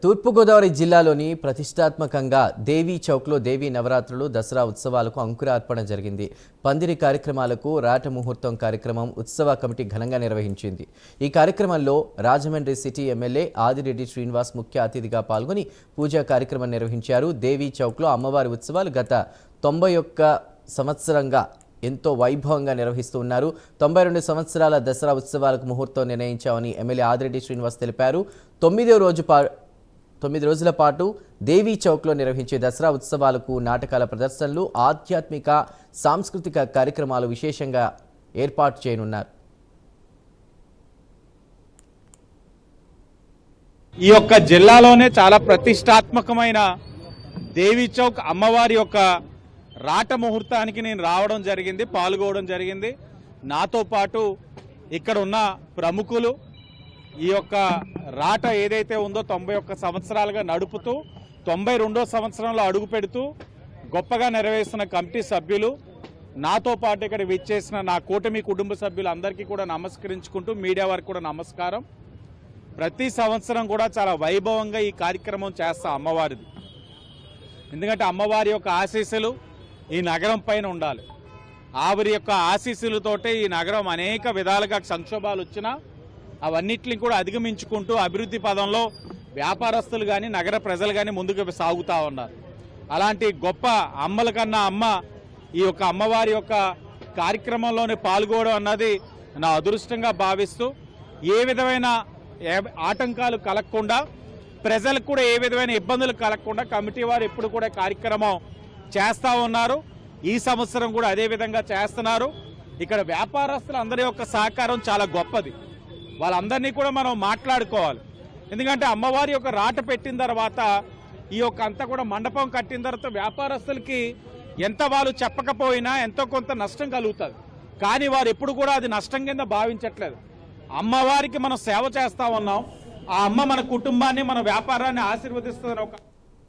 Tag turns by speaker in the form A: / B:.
A: తూర్పుగోదావరి జిల్లాలోని ప్రతిష్టాత్మకంగా దేవీ చౌక్లో దేవీ నవరాత్రులు దసరా ఉత్సవాలకు అంకురార్పణ జరిగింది. పందిరి కార్యక్రమాలకు రాట ముహూర్తం కార్యక్రమం ఉత్సవ కమిటీ ఘనంగా నిర్వహించింది. ఈ కార్యక్రమంలో రాజమండ్రి సిటీ ఎమ్మెల్యే ఆదిరెడ్డి శ్రీనివాస్ ముఖ్య అతిథిగా పాల్గొని పూజా కార్యక్రమం నిర్వహించారు. దేవీ చౌక్లో అమ్మవారి ఉత్సవాలు గత 91 సంవత్సరంగా ఎంతో వైభవంగా నిర్వహిస్తూ ఉన్నారు. 92 సంవత్సరాల దసరా ఉత్సవాలకు ముహూర్తం నిర్ణయించామని ఎమ్మెల్యే ఆదిరెడ్డి శ్రీనివాస్ తెలిపారు. 9 రోజుల పాటు దేవీ చౌక్లో నిర్వహించే దసరా ఉత్సవాలకు నాటకాల ప్రదర్శనలు, ఆధ్యాత్మిక సాంస్కృతిక కార్యక్రమాలు విశేషంగా ఏర్పాటు చేయనున్నారు.
B: ఈ యొక్క జిల్లాలోనే చాలా ప్రతిష్టాత్మకమైన దేవీ చౌక్ అమ్మవారి యొక్క రాట ముహూర్తానికి నేను రావడం జరిగింది, పాల్గొనడం జరిగింది. నాతో పాటు ఇక్కడ ఉన్న ప్రముఖులు ఈ యొక్క రాట ఏదైతే ఉందో 91 సంవత్సరాలుగా నడుపుతూ 92వ సంవత్సరంలో అడుగు పెడుతూ గొప్పగా నెరవేరుస్తున్న కమిటీ సభ్యులు, నాతో పాటు ఇక్కడ విచ్చేసిన నా కూటమి కుటుంబ సభ్యులు అందరికీ కూడా నమస్కరించుకుంటూ మీడియా వారికి కూడా నమస్కారం. ప్రతి సంవత్సరం కూడా చాలా వైభవంగా ఈ కార్యక్రమం చేస్తాం అమ్మవారిది. ఎందుకంటే అమ్మవారి యొక్క ఆశీస్సులు ఈ నగరం పైన ఉండాలి. ఆవిరి యొక్క ఆశీస్సులతోటే ఈ నగరం అనేక విధాలుగా సంక్షోభాలు వచ్చినా అవన్నిటిని కూడా అధిగమించుకుంటూ అభివృద్ధి పదంలో వ్యాపారస్తులు కానీ నగర ప్రజలు కానీ ముందుకు సాగుతూ ఉన్నారు. అలాంటి గొప్ప అమ్మల కన్నా అమ్మ ఈ యొక్క అమ్మవారి యొక్క కార్యక్రమంలోనే పాల్గొనడం అన్నది నా అదృష్టంగా భావిస్తూ ఏ విధమైన ఆటంకాలు కలగకుండా, ప్రజలకు కూడా ఏ విధమైన ఇబ్బందులు కలగకుండా కమిటీ వారు ఎప్పుడు కూడా కార్యక్రమం చేస్తూ ఉన్నారు. ఈ సంవత్సరం కూడా అదే విధంగా చేస్తున్నారు. ఇక్కడ వ్యాపారస్తులు అందరి యొక్క సహకారం చాలా గొప్పది. వాళ్ళందరినీ కూడా మనం మాట్లాడుకోవాలి. ఎందుకంటే అమ్మవారి యొక్క రాట పెట్టిన తర్వాత ఈ యొక్క అంతా కూడా మండపం కట్టిన తర్వాత వ్యాపారస్తులకి ఎంత వాళ్ళు చెప్పకపోయినా ఎంతో కొంత నష్టం కలుగుతుంది. కానీ వారు ఎప్పుడు కూడా అది నష్టం కింద భావించట్లేదు. అమ్మవారికి మనం సేవ చేస్తూ ఉన్నాం. ఆ అమ్మ మన కుటుంబాన్ని, మన వ్యాపారాన్ని ఆశీర్వదిస్తున్న ఒక